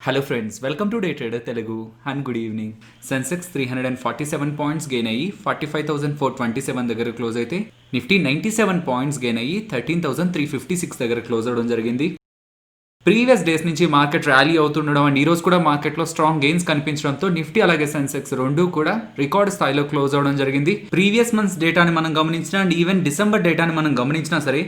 Hello friends, welcome to day trader Telugu and good evening. Sensex 347 points gain అయ్యి 45,427 దగ్గర close అయితే Nifty 97 points gain అయ్యి 13,356 దగ్గర క్లోజ్ అవడం జరిగింది. ప్రీవియస్ డేస్ నుంచి మార్కెట్ ర్యాలీ అవుతుండడం అండ్ ఈ రోజు కూడా మార్కెట్లో స్ట్రాంగ్ గెయిన్స్ కనిపించడంతో నిఫ్టీ అలాగే సెన్సెక్స్ రెండు కూడా రికార్డ్ స్థాయిలో క్లోజ్ అవడం జరిగింది. ప్రీవియస్ మంత్స్ డేటాని మనం గమనించినా అండ్ ఈవెన్ డిసెంబర్ డేటాని మనం గమనించినా సరే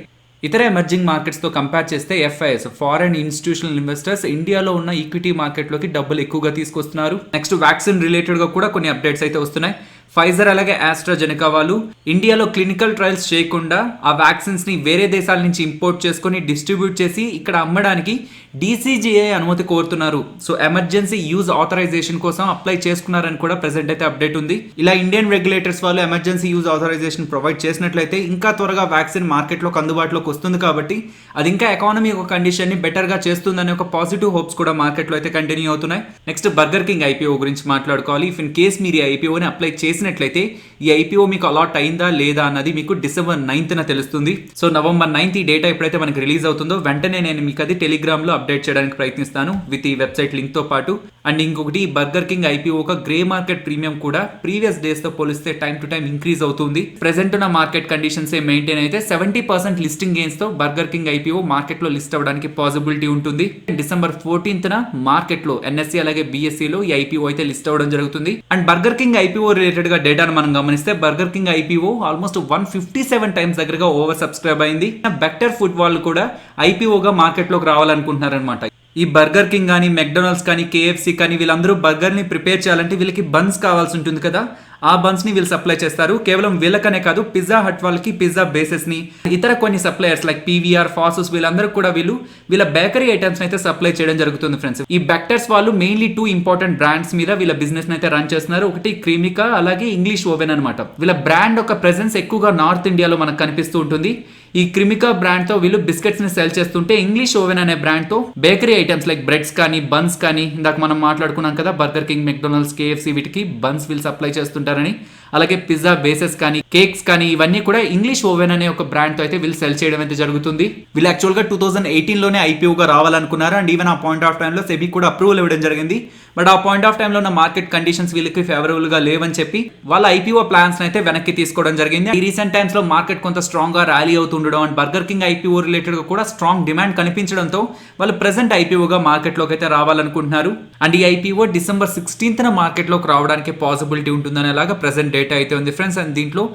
ఇతర ఎమర్జింగ్ మార్కెట్స్తో కంపేర్ చేస్తే ఎఫ్ఐఎస్ ఫారెన్ ఇన్స్టిట్యూషనల్ ఇన్వెస్టర్స్ ఇండియాలో ఉన్న ఈక్విటీ మార్కెట్లోకి డబ్బులు ఎక్కువగా తీసుకొస్తున్నారు. నెక్స్ట్ వ్యాక్సిన్ రిలేటెడ్గా కూడా కొన్ని అప్డేట్స్ అయితే వస్తున్నాయి. ఫైజర్ అలాగే ఆస్ట్రాజెనెకా వాళ్ళు ఇండియాలో క్లినికల్ ట్రయల్స్ చేయకుండా ఆ వ్యాక్సిన్స్ ని వేరే దేశాల నుంచి ఇంపోర్ట్ చేసుకుని డిస్ట్రిబ్యూట్ చేసి ఇక్కడ అమ్మడానికి DCGI అనుమతి కోరుతున్నారు. సో ఎమర్జెన్సీ యూజ్ ఆథరైజేషన్ కోసం అప్లై చేసుకున్నారని కూడా ప్రెసెంట్ అయితే అప్డేట్ ఉంది. ఇలా ఇండియన్ రెగ్యులేటర్స్ వాళ్ళు ఎమర్జెన్సీ యూజ్ ఆథరైజేషన్ ప్రొవైడ్ చేసినట్లయితే ఇంకా త్వరగా వ్యాక్సిన్ మార్కెట్లోకి అందుబాటులోకి వస్తుంది. కాబట్టి అది ఇంకా ఎకానమీ ఒక కండిషన్ ని బెటర్ గా చేస్తుందనే ఒక పాజిటివ్ హోప్స్ కూడా మార్కెట్లో అయితే కంటిన్యూ అవుతున్నాయి. నెక్స్ట్ బర్గర్ కింగ్ IPO గురించి మాట్లాడుకోవాలి. ఇఫ్ ఇన్ కేస్ మీరు ఈ IPOని అప్లై చేసినట్లయితే ఈ IPO మీకు అలాట్ అయిందా లేదా అన్నది మీకు డిసెంబర్ 9th తెలుస్తుంది. సో నవంబర్ 9th ఈ డేటా ఎప్పుడైతే మనకి రిలీజ్ అవుతుందో వెంటనే నేను మీకు అది టెలిగ్రామ్ లో అప్డేట్ చేయడానికి ప్రయత్నిస్తాను విత్ ఈ వెబ్సైట్ లింక్ తో పాటు. అండ్ ఇంకొకటి బర్గర్ కింగ్ IPO ఒక గ్రే మార్కెట్ ప్రీమియం కూడా ప్రీవియస్ డేస్ తో పోలిస్తే టైం టు టైం ఇంక్రీజ్ అవుతుంది. ప్రెసెంట్ ఉన్న మార్కెట్ కండిషన్స్ మెయింటైన్ అయితే 70% లిస్టింగ్ గెయిన్స్ తో బర్గర్ కింగ్ IPO మార్కెట్ లో లిస్ట్ అవ్వడానికి పాసిబిలిటీ ఉంటుంది. డిసెంబర్ 14th మార్కెట్ లో NSE అలాగే BSE లో ఈ IPO అయితే లిస్ట్ అవ్వడం జరుగుతుంది. And Burger King IPO related గా డేటాను మనం గమనిస్తే burger King IPO almost 157 times దగ్గరగా ఓవర్ సబ్స్క్రైబ్ అయింది. బెటర్ ఫుడ్ వాళ్ళు కూడా IPO గా మార్కెట్ లోకి రావాలనుకుంటున్నారనమాట. ఈ బర్గర్ కింగ్ కానీ మెక్డొనాల్డ్స్ కానీ KFC కానీ వీళ్ళందరూ బర్గర్ ని ప్రిపేర్ చేయాలంటే వీళ్ళకి బన్స్ కావాల్సి ఉంటుంది కదా, ఆ బన్స్ ని వీళ్ళు సప్లై చేస్తారు. కేవలం వీళ్ళకనే కాదు, పిజ్జా హట్ వాళ్ళకి పిజ్జా బేసెస్ ని ఇతర కొన్ని సప్లయర్స్ లైక్ PVR, ఫాసూస్ వీళ్ళందరూ కూడా వీళ్ళ బేకరీ ఐటమ్స్ అయితే సప్లై చేయడం జరుగుతుంది ఫ్రెండ్స్. ఈ బెక్టర్స్ వాళ్ళు మెయిన్లీ 2 ఇంపార్టెంట్ బ్రాండ్స్ మీద వీళ్ళ బిజినెస్ అయితే రన్ చేస్తున్నారు. ఒకటి క్రీమికా అలాగే ఇంగ్లీష్ ఓవెన్ అనమాట. వీళ్ళ బ్రాండ్ ఒక ప్రెసెన్స్ ఎక్కువగా నార్త్ ఇండియాలో మనకు కనిపిస్తూ ఉంటుంది. ఈ క్రిమికా బ్రాండ్ తో వీళ్ళు బిస్కెట్స్ ని సెల్ చేస్తుంటే ఇంగ్లీష్ ఓవెన్ అనే బ్రాండ్ తో బేకరీ ఐటమ్స్ లైక్ బ్రెడ్స్ కానీ బన్స్ కానీ ఇందాక మనం మాట్లాడుకున్నాం కదా బర్గర్ కింగ్, మెక్డొనాల్డ్స్, KFC వీటికి బన్స్ వీళ్ళు సప్లై చేస్తుంటారని. అలాగే పిజ్జా బేసెస్ కానీ కేక్స్ కానీ ఇవన్నీ కూడా ఇంగ్లీష్ ఓవెన్ అనే ఒక బ్రాండ్ తో అయితే వీళ్ళు సెల్ చేయడం అయితే జరుగుతుంది. వీళ్ళు యాక్చువల్ గా 2018లోనే IPO గా రావాలనుకున్నారు. అండ్ ఈవెన్ ఆ పాయింట్ ఆఫ్ టైమ్ లో సెబీ కూడా అప్రూవల్ ఇవ్వడం జరిగింది. బట్ ఆ పాయింట్ ఆఫ్ టైమ్ లో ఉన్న మార్కెట్ కండిషన్స్ వీళ్ళకి ఫేవరబుల్ గా లేవని చెప్పి వాళ్ళ IPO ప్లాన్స్ అయితే వెనక్కి తీసుకోవడం జరిగింది. ఈ రీసెంట్ టైమ్స్ లో మార్కెట్ కొంత స్ట్రాంగ్ గా ర్యాలీ అవుతుండడం and Burger King IPO related గా కూడా స్ట్రాంగ్ డిమాండ్ కనిపించడంతో వాళ్ళు ప్రెసెంట్ IPO గా మార్కెట్ లోకి అయితే రావాలనుకుంటున్నారు. అండ్ ఈ IPO డిసెంబర్ 16th మార్కెట్ లోకి రావడానికి పాసిబిలిటీ ఉంటుందని అలాగా ప్రెసెంట్ డేటా అయితే ఉంది ఫ్రెండ్స్. అండ్ దీంట్లో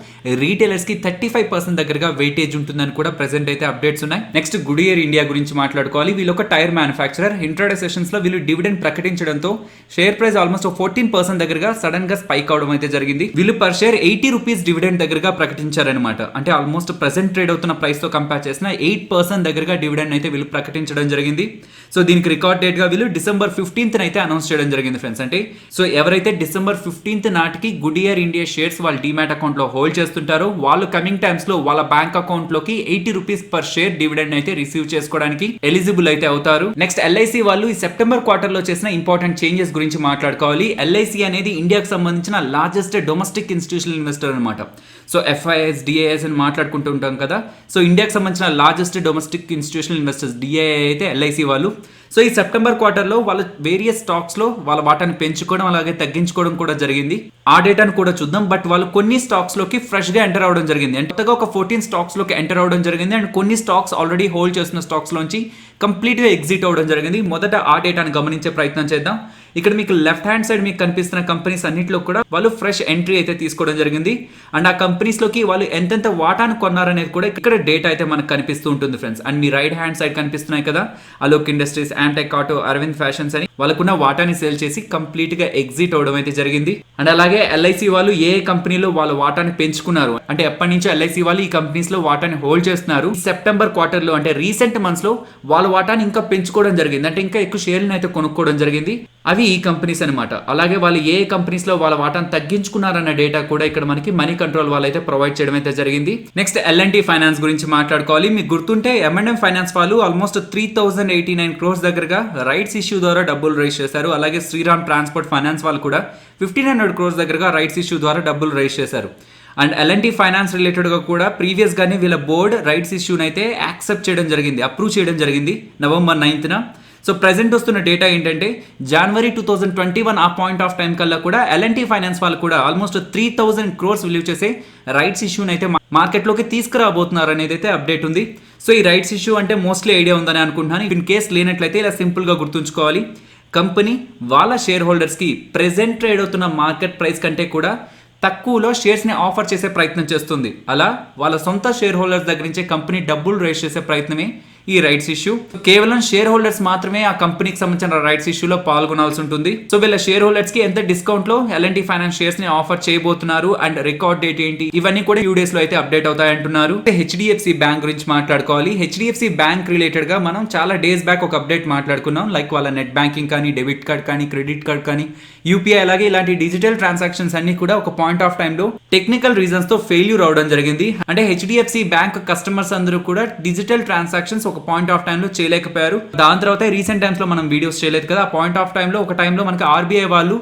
రీటైలర్స్ కి 35% దగ్గరగా వెయిటేజ్ ఉంటుందని కూడా ప్రెసెంట్ అయితే అప్డేట్స్ ఉన్నాయి. నెక్స్ట్ గుడియర్ ఇండియా గురించి మాట్లాడుకోవాలి. వీళ్ళు ఒక టైర్ మ్యానుఫ్యాక్చరర్. ఇంట్రాడే సెషన్స్ లో వీళ్ళు డివిడెండ్ ప్రకటించడంతో షేర్ ప్రైస్ ఆల్మోస్ట్ 14% దగ్గరగా సడన్ గా స్పైక్ అవడం అయితే జరిగింది. వీళ్ళు పర్ షేర్ 80 రూపీస్ డివిడెండ్ దగ్గరగా ప్రకటించారనమాట. అంటే ఆల్మోస్ట్ ప్రెసెంట్ ట్రేడ్ అవుతున్న ప్రైస్ తో కంపేర్ చేసిన 8% దగ్గరగా డివిడెండ్ అయితే వీళ్ళు ప్రకటించడం జరిగింది. సో దీనికి రికార్డ్ డేట్ గా వీళ్ళు డిసెంబర్ 15th అయితే అనౌన్స్ చేయడం జరిగింది ఫ్రెండ్స్. అంటే సో ఎవరైతే డిసెంబర్ 15th నాటికి గుడియర్ ఇండియా షేర్స్ వాళ్ళ డీమ్యాట్ అకౌంట్ లో హోల్డ్ చేస్తుంటారో వాళ్ళు కమింగ్ టైమ్స్ లో వాళ్ళ బ్యాంక్ అకౌంట్ లోకి 80 రూపీస్ పర్ షేర్ డివిడెండ్ అయితే రిసీవ్ చేసుకోవడానికి ఎలిజిబుల్ అయితే అవుతారు. నెక్స్ట్ LIC వాళ్ళు ఈ సెప్టెంబర్ క్వార్టర్ లో చేసిన ఇంపార్టెంట్ చేంజెస్ గురించి మాట్లాడుకోవాలి. LIC అనేది ఇండియాకి సంబంధించిన లార్జెస్ట్ డొమెస్టిక్ ఇన్స్టిట్యూషనల్ ఇన్వెస్టర్ అనమాట. సో FIS, DIS అని మాట్లాడుకుంటూ ఉంటాం కదా. సో ఇండియాకి సంబంధించిన largest domestic institutional investors DII అయితే LIC వాళ్ళు. సో ఈ సెప్టెంబర్ క్వార్టర్లో వాళ్ళ వేరియస్ స్టాక్స్ లో వాళ్ళ వాటాను పెంచుకోవడం అలాగే తగ్గించుకోవడం కూడా జరిగింది. ఆ డేటాను కూడా చూద్దాం. బట్ వాళ్ళు కొన్ని స్టాక్స్ లోకి ఫ్రెష్ గా ఎంటర్ అవడం జరిగింది. అంటే ఒక 14 స్టాక్స్ లోకి ఎంటర్ అవడం జరిగింది. అండ్ కొన్ని స్టాక్స్ ఆల్రెడీ హోల్డ్ చేస్తున్న స్టాక్స్ లోంచి కంప్లీట్ గా ఎగ్జిట్ అవడం జరిగింది. మొదట ఆ డేటాను గమనించే ప్రయత్నం చేద్దాం. ఇక్కడ మీకు లెఫ్ట్ హ్యాండ్ సైడ్ మీకు కనిపిస్తున్న కంపెనీస్ అన్నింటిలో కూడా వాళ్ళు ఫ్రెష్ ఎంట్రీ అయితే తీసుకోవడం జరిగింది. అండ్ ఆ కంపెనీస్ లోకి వాళ్ళు ఎంతెంత వాటాను కొన్నారనేది కూడా ఇక్కడ డేటా అయితే మనకు కనిపిస్తూ ఉంటుంది ఫ్రెండ్స్. అండ్ మీ రైట్ హ్యాండ్ సైడ్ కనిపిస్తున్నాయి కదా Alok industries, Amtek auto, Arvind fashions అని వాళ్ళకున్న వాటాని సేల్ చేసి కంప్లీట్ గా ఎగ్జిట్ అవడం అయితే జరిగింది. అండ్ అలాగే LIC వాళ్ళు ఏ కంపెనీలో వాళ్ళ వాటాని పెంచుకున్నారు అంటే ఎప్పటి నుంచో LIC వాళ్ళు ఈ కంపెనీస్ లో వాటాని హోల్డ్ చేస్తున్నారు. సెప్టెంబర్ క్వార్టర్ లో అంటే రీసెంట్ మంత్స్ లో వాళ్ళ వాటాని ఇంకా పెంచుకోవడం జరిగింది. అంటే ఇంకా ఎక్కువ షేర్లను అయితే కొనుక్కోవడం జరిగింది. అవి ఈ కంపెనీస్ అనమాట. అలాగే వాళ్ళు ఏ కంపెనీస్ లో వాళ్ళ వాటాను తగ్గించుకున్నారన్న డేటా కూడా ఇక్కడ మనకి మనీ కంట్రోల్ వాళ్ళు అయితే ప్రొవైడ్ చేయడం అయితే జరిగింది. నెక్స్ట్ L&T ఫైనాన్స్ గురించి మాట్లాడుకోవాలి. మీకు గుర్తుంటే M&M ఫైనాన్స్ వాళ్ళు ఆల్మోస్ట్ 3089 crores దగ్గరగా రైట్స్ ఇష్యూ ద్వారా డబ్బులు రైజ్ చేశారు. అలాగే శ్రీరామ్ ట్రాన్స్పోర్ట్ ఫైనాన్స్ వాళ్ళు కూడా 1500 crores దగ్గరగా రైట్స్ ఇష్యూ ద్వారా డబ్బులు రైజ్ చేశారు. అండ్ L&T ఫైనాన్స్ రిలేటెడ్గా కూడా ప్రీవియస్ గానే వీళ్ళ బోర్డ్ రైట్స్ ఇష్యూని అయితే యాక్సెప్ట్ చేయడం జరిగింది, అప్రూవ్ చేయడం జరిగింది నవంబర్ 9th. సో ప్రెసెంట్ వస్తున్న డేటా ఏంటంటే జనవరి 2021 ఆ పాయింట్ ఆఫ్ టైం కల్లా కూడా L&T ఫైనాన్స్ వాళ్ళు కూడా ఆల్మోస్ట్ 3000 crores విలువ చేసే రైట్స్ ఇష్యూని అయితే మార్కెట్లోకి తీసుకురాబోతున్నారు అనేది అయితే అప్డేట్ ఉంది. సో ఈ రైట్స్ ఇష్యూ అంటే మోస్ట్లీ ఐడియా ఉందని అనుకుంటున్నాను. ఇన్ కేస్ లేనట్లయితే ఇలా సింపుల్గా గుర్తుంచుకోవాలి. కంపెనీ వాళ్ళ షేర్ హోల్డర్స్కి ప్రెసెంట్ ట్రేడ్ అవుతున్న మార్కెట్ ప్రైస్ కంటే కూడా తక్కువలో షేర్స్ని ఆఫర్ చేసే ప్రయత్నం చేస్తుంది. అలా వాళ్ళ సొంత షేర్ హోల్డర్స్ దగ్గర నుంచే కంపెనీ డబ్బులు రేస్ చేసే ప్రయత్నమే ఈ రైట్స్ ఇష్యూ. కేవలం షేర్ హోల్డర్స్ మాత్రమే ఆ కంపెనీకి సంబంధించిన రైట్స్ ఇష్యూలో పాల్గొనాల్సి ఉంటుంది. సో వీళ్ళ షేర్ హోల్డర్స్ కి ఎంత డిస్కౌంట్ లో L&T ఫైనాన్స్ షేర్స్ ని ఆఫర్ చేయబోతున్నారు అండ్ రికార్డ్ డేట్ ఏంటి, ఇవన్నీ కూడా ఫ్యూ డేస్ లో అయితే అప్డేట్ అవుతాయంటున్నారు. HDFC బ్యాంక్ గురించి మాట్లాడుకోవాలి. HDFC బ్యాంక్ రిలేటెడ్ గా మనం చాలా డేస్ బ్యాక్ ఒక అప్డేట్ మాట్లాడుకున్నాం. లైక్ వాళ్ళ నెట్ బ్యాంకింగ్ కానీ, డెబిట్ కార్డ్ కానీ, క్రెడిట్ కార్డ్ కానీ, UPI అలాగే ఇలాంటి డిజిటల్ ట్రాన్సాక్షన్స్ అన్ని కూడా ఒక పాయింట్ ఆఫ్ టైమ్ లో టెక్నికల్ రీజన్స్ తో ఫెయిల్యూర్ అవడం జరిగింది. అంటే HDFC బ్యాంక్ కస్టమర్స్ అందరూ కూడా డిజిటల్ ట్రాన్సాక్షన్స్ ఒక పాయింట్ ఆఫ్ టైమ్ లో చేయలేకపోయారు. దాని తర్వాత రీసెంట్ టైమ్స్ లో మనం వీడియోస్ చేయలేదు కదా. ఆ పాయింట్ ఆఫ్ టైమ్ లో ఒక టైంలో మనకి RBI వాళ్ళు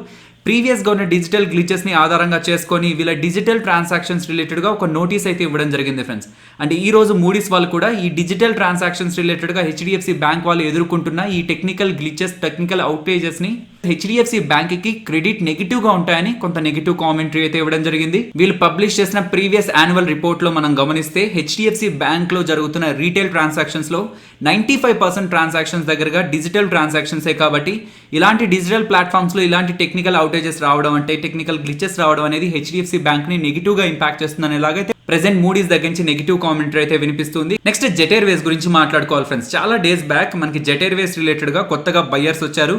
ప్రీవియస్ గా ఉన్న డిజిటల్ గ్లిచెస్ ని ఆధారంగా చేసుకొని వీళ్ళ డిజిటల్ ట్రాన్సాక్షన్స్ రిలేటెడ్ గా ఒక నోటీస్ అయితే ఇవ్వడం జరిగింది ఫ్రెండ్స్. అంటే ఈ రోజు మూడీస్ వాళ్ళు కూడా ఈ డిజిటల్ ట్రాన్సాక్షన్స్ రిలేటెడ్ గా HDFC బ్యాంక్ వాళ్ళు ఎదుర్కొంటున్న ఈ టెక్నికల్ గ్లిచెస్, టెక్నికల్ అవుటేజెస్ ని HDFC బ్యాంక్ కి క్రెడిట్ నెగిటివ్ గా ఉంటాయని కొంత నెగిటివ్ కామెంటరీ అయితే ఇవ్వడం జరిగింది. వీళ్ళు పబ్లిష్ చేసిన ప్రీవియస్ యాన్యువల్ రిపోర్ట్ లో మనం గమనిస్తే HDFC బ్యాంక్ లో జరుగుతున్న రీటైల్ ట్రాన్సాక్షన్స్ లో 95% ట్రాన్సాక్షన్స్ దగ్గరగా డిజిటల్ ట్రాన్సాక్షన్సే. కాబట్టి ఇలాంటి డిజిటల్ ప్లాట్ఫామ్స్ లో ఇలాంటి టెక్నికల్ అవుటేజెస్ రావడం అంటే టెక్నికల్ గ్లిచెస్ రావడం అనేది HDFC బ్యాంక్ ని నెగిటివ్ గా ఇంపాక్ట్ చేస్తుందని ఎలాగైతే ప్రెసెంట్ మూడీస్ దగ్గర నుంచి నెగిటివ్ కామెంటరీ అయితే వినిపిస్తుంది. నెక్స్ట్ జెట్ ఎయిర్వేస్ గురించి మాట్లాడుకోవాలి ఫ్రెండ్స్. చాలా డేస్ బ్యాక్ మనకి జెట్ ఎయిర్వేస్ రిలేటెడ్ గా కొత్తగా బయ్యర్స్ వచ్చారు.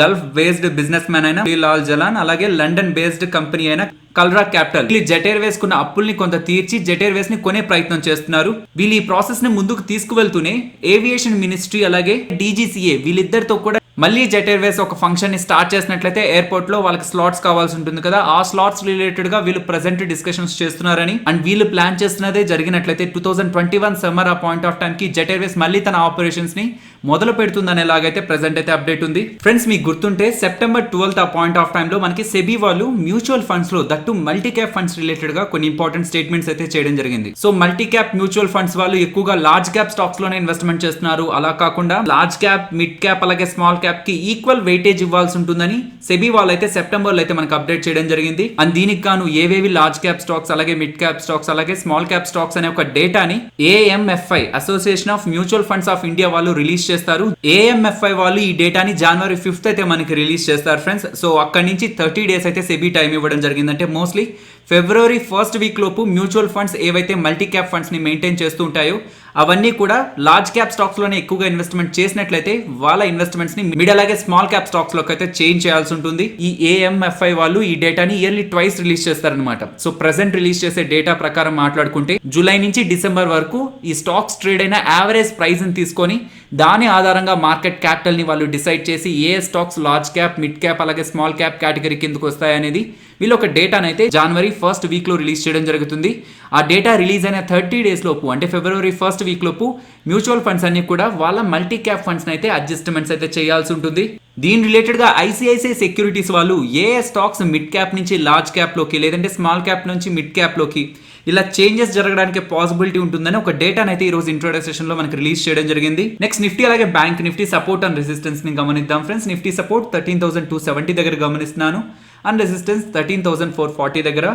గల్ఫ్ బేస్డ్ బిజినెస్ మ్యాన్ అయిన లాల్ జలాన్, అలాగే లండన్ బేస్డ్ కంపెనీ అయిన కల్రా క్యాపిటల్ వీళ్ళు జెట్ ఎయిర్వేస్ కున్న అప్పుల్ని కొంత తీర్చి జెట్ ఎయిర్వేస్ ని కొనే ప్రయత్నం చేస్తున్నారు. వీళ్ళు ఈ ప్రాసెస్ ని ముందుకు తీసుకువెళ్తూనే ఏవియేషన్ మినిస్ట్రీ అలాగే DGCA వీళ్ళిద్దరితో కూడా మళ్ళీ జెట్ ఎయిర్వేస్ ఒక ఫంక్షన్ ని స్టార్ట్ చేసినట్లయితే ఎయిర్పోర్ట్ లో వాళ్ళకి స్లాట్స్ కావాల్సి ఉంటుంది కదా. ఆ స్లాట్స్ రిలేటెడ్ గా వీళ్ళు ప్రెసెంట్ డిస్కషన్స్ చేస్తున్నారని అండ్ వీళ్ళు ప్లాన్ చేస్తున్నదే జరిగినట్లయితే 2021 సమ్మర్ ఆ పాయింట్ ఆఫ్ టైం కి జెట్ ఎయిర్వేస్ మళ్ళీ తన ఆపరేషన్స్ ని మొదలు పెడుతుందనేలాగైతే ప్రెసెంట్ అయితే అప్డేట్ ఉంది. ఫ్రెండ్స్ మీకు గుర్తుంటే September 12th ఆ పాయింట్ ఆఫ్ టైం లో మనకి సెబీ వాళ్ళు మ్యూచువల్ ఫండ్స్ లో that multi cap funds related గా కొన్ని ఇంపార్టెంట్ స్టేట్మెంట్స్ అయితే చేయడం జరిగింది. So multi cap mutual funds వాళ్ళు ఎక్కువగా లార్జ్ క్యాప్ స్టాక్స్ లోనే ఇన్వెస్ట్మెంట్ చేస్తున్నారు. అలా కాకుండా లార్జ్ క్యాప్, మిడ్ క్యాప్ అలాగే స్మాల్ క్యాప్ కి ఈక్వల్ వెయిటేజ్ ఇవ్వాల్సి ఉంటుందని సెబీ వాళ్ళు అయితే సెప్టెంబర్ లో అయితే మనకు అప్డేట్ చేయడం జరిగింది. అండ్ దీనికి గాను ఏవేవి లార్జ్ క్యాప్ స్టాక్స్ అలాగే మిడ్ క్యాప్ స్టాక్స్ అలాగే స్మాల్ క్యాప్ స్టాక్స్ అనే ఒక డేటాని AMFI association of mutual funds of India వాళ్ళు రిలీజ్ చేస్తారు. AMFI వాళ్ళు ఈ డేటాని January 5th అయితే మనకి రిలీజ్ చేస్తారు ఫ్రెండ్స్. సో అక్కడి నుంచి 30 days అయితే సెబీ టైం ఇవ్వడం జరిగింది. అంటే మోస్ట్లీ February 1st వీక్ లోపు మ్యూచువల్ ఫండ్స్ ఏవైతే మల్టీ క్యాప్ ఫండ్స్ ని మెయింటైన్ చేస్తూ ఉంటాయో అవన్నీ కూడా లార్జ్ క్యాప్ స్టాక్స్ లోనే ఎక్కువగా ఇన్వెస్ట్మెంట్ చేసినట్లయితే వాళ్ళ ఇన్వెస్ట్మెంట్స్ ని మిడ్ అలాగే స్మాల్ క్యాప్ స్టాక్స్ లోకి అయితే చేంజ్ చేయాల్సి ఉంటుంది. ఈ AMFI వాళ్ళు ఈ డేటాని ఇయర్లీ ట్వైస్ రిలీజ్ చేస్తారనమాట. సో ప్రెసెంట్ రిలీజ్ చేసే డేటా ప్రకారం మాట్లాడుకుంటే జూలై నుంచి డిసెంబర్ వరకు ఈ స్టాక్స్ ట్రేడ్ అయిన యావరేజ్ ప్రైస్ ని తీసుకొని దాని ఆధారంగా మార్కెట్ క్యాపిటల్ ని వాళ్ళు డిసైడ్ చేసి ఏ stocks large cap, mid cap అలాగే స్మాల్ క్యాప్ కేటగిరీ కిందకు వస్తాయి అనేది వీళ్ళు ఒక డేటాను అయితే January 1st వీక్ లో రిలీజ్ చేయడం జరుగుతుంది. ఆ డేటా రిలీజ్ అయిన 30 days లోపు అంటే February 1st వీక్ లోపు మ్యూచువల్ ఫండ్స్ అన్ని కూడా వాళ్ళ మల్టీ క్యాప్ ఫండ్స్ అయితే అడ్జస్ట్మెంట్స్ అయితే చేయాల్సి ఉంటుంది. దీని రిలేటెడ్ గా ICICI సెక్యూరిటీస్ వాళ్ళు ఏ స్టాక్స్ మిడ్ క్యాప్ నుంచి లార్జ్ క్యాప్ లోకి లేదంటే స్మాల్ క్యాప్ నుంచి మిడ్ క్యాప్ లోకి ఇలా చేంజెస్ జరగడానికి పాసిబిలిటీ ఉంటుందని ఒక డేటాను అయితే ఈ రోజు ఇంట్రోడక్షన్ సెషన్ లో మనకి రిలీజ్ చేయడం జరిగింది. నెక్స్ట్ నిఫ్టీ అలాగే bank Nifty support and resistance ని గమనిద్దాం ఫ్రెండ్స్. నిఫ్టీ సపోర్ట్ 13,270 దగ్గర గమనిస్తున్నాను అండ్ రెసిస్టెన్స్ 13,440 దగ్గర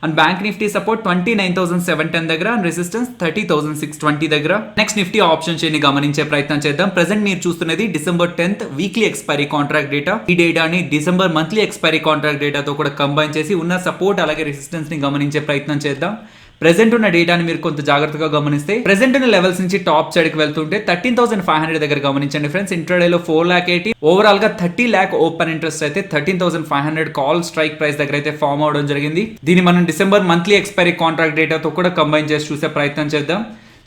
అండ్ బ్యాంక్ నిఫ్టీ సపోర్ట్ 29,710 దగ్గర అండ్ రెసిస్టెన్స్ 30,620 దగ్గర. నెక్స్ట్ నిఫ్టీ ఆప్షన్ చైన్ ని గమనించే ప్రయత్నం చేద్దాం. ప్రెసెంట్ మీరు చూస్తున్నది December 10th weekly expiry contract data. ఈ డేటాని డిసెంబర్ మంత్లీ ఎక్స్పైరీ కాంట్రాక్ట్ డేటాతో కూడా కంబైన్ చేసి ఉన్న సపోర్ట్ అలాగే రెసిస్టెన్స్ ని గమనించే ప్రయత్నం చేద్దాం. ప్రెసెంట్ ఉన్న డేటాని మీరు కొంత జాగ్రత్తగా గమనిస్తే ప్రెసెంట్ ఉన్న లెవెల్స్ నుంచి టాప్ సైడ్ కి వెళ్తుంటే 13,500 దగ్గర గమనించండి ఫ్రెండ్స్. ఇంట్రాడేలో 4,80,000 ఓవరాల్ గా 30 lakh ఓపెన్ ఇంట్రెస్ట్ అయితే 13,500 కాల్ స్ట్రైక్ ప్రైస్ దగ్గర అయితే ఫామ్ అవడం జరిగింది. దీన్ని మనం డిసెంబర్ మంత్లీ ఎక్స్పైరీ కాంట్రాక్ట్ డేటాతో కూడా కంబైన్ చేసి చూసే ప్రయత్నం చేద్దాం.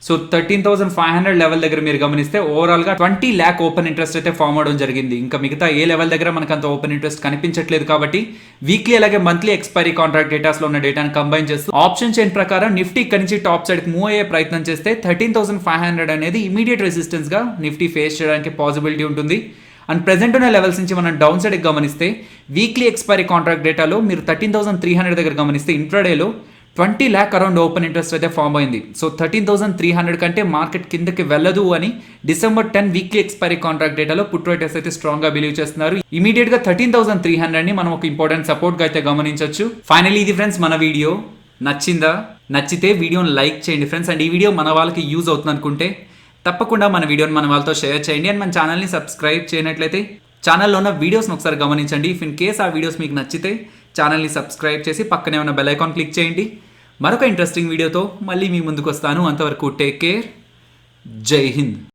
సో 13,500 లెవెల్ దగ్గర మీరు గమనిస్తే ఓవరాల్ గా 20 lakh ఓపెన్ ఇంట్రెస్ట్ అయితే ఫామ్ అవడం జరిగింది. ఇంకా మిగతా ఏ లెవెల్ దగ్గర మనకు అంత ఓపెన్ ఇంట్రెస్ట్ కనిపించట్లేదు. కాబట్టి వీక్లీ అలాగే మంత్లీ ఎక్స్పైరీ కాంట్రాక్ట్ డేటాస్ లో ఉన్న డేటాను కంబైన్ చేస్తూ ఆప్షన్ చైన్ ప్రకారం నిఫ్టీ ఇక్కడి నుంచి టాప్ సైడ్ కి మూవ్ అయ్యే ప్రయత్నం చేస్తే 13,500 అనేది ఇమీడియట్ రెసిస్టెన్స్ గా నిఫ్టీ ఫేస్ చేయడానికి పాసిబిలిటీ ఉంటుంది. అండ్ ప్రెసెంట్ ఉన్న లెవెల్స్ నుంచి మనం డౌన్ సైడ్ గమనిస్తే వీక్లీ ఎక్స్పైరీ కాంట్రాక్ట్ డేటాలో మీరు 13,300 దగ్గర గమనిస్తే ఇంట్రాడేలో 20 lakh అరౌండ్ ఓపెన్ ఇంట్రెస్ట్ అయితే ఫామ్ అయింది. సో 13,300 కంటే మార్కెట్ కిందకి వెళ్ళదు అని డిసెంబర్ 10 వీక్లీ ఎక్స్పైరీ కాంట్రాక్ట్ డేటాలో పుట్ రైటర్స్ అయితే స్ట్రాంగ్ గా బిలీవ్ చేస్తున్నారు. ఇమీడియట్ గా 13,300 ని మనం ఒక ఇంపార్టెంట్ సపోర్ట్ గా అయితే గమనించవచ్చు. ఫైనలీ ఇది ఫ్రెండ్స్ మన వీడియో నచ్చిందా? నచ్చితే వీడియోని లైక్ చేయండి ఫ్రెండ్స్. అండ్ ఈ వీడియో మన వాళ్ళకి యూజ్ అవుతుంది అనుకుంటే తప్పకుండా మన వీడియోని మన వాళ్ళతో షేర్ చేయండి. అండ్ మన ఛానల్ని సబ్స్క్రైబ్ చేయనట్లయితే ఛానల్లో ఉన్న వీడియోస్ని ఒకసారి గమనించండి. ఇఫ్ ఇన్ కేస్ ఆ వీడియోస్ మీకు నచ్చితే ఛానల్ని సబ్స్క్రైబ్ చేసి పక్కనే ఉన్న బెల్ ఐకాన్ క్లిక్ చేయండి. మరొక ఇంట్రెస్టింగ్ వీడియోతో మళ్ళీ మీ ముందుకు వస్తాను. అంతవరకు టేక్ కేర్. జై హింద్.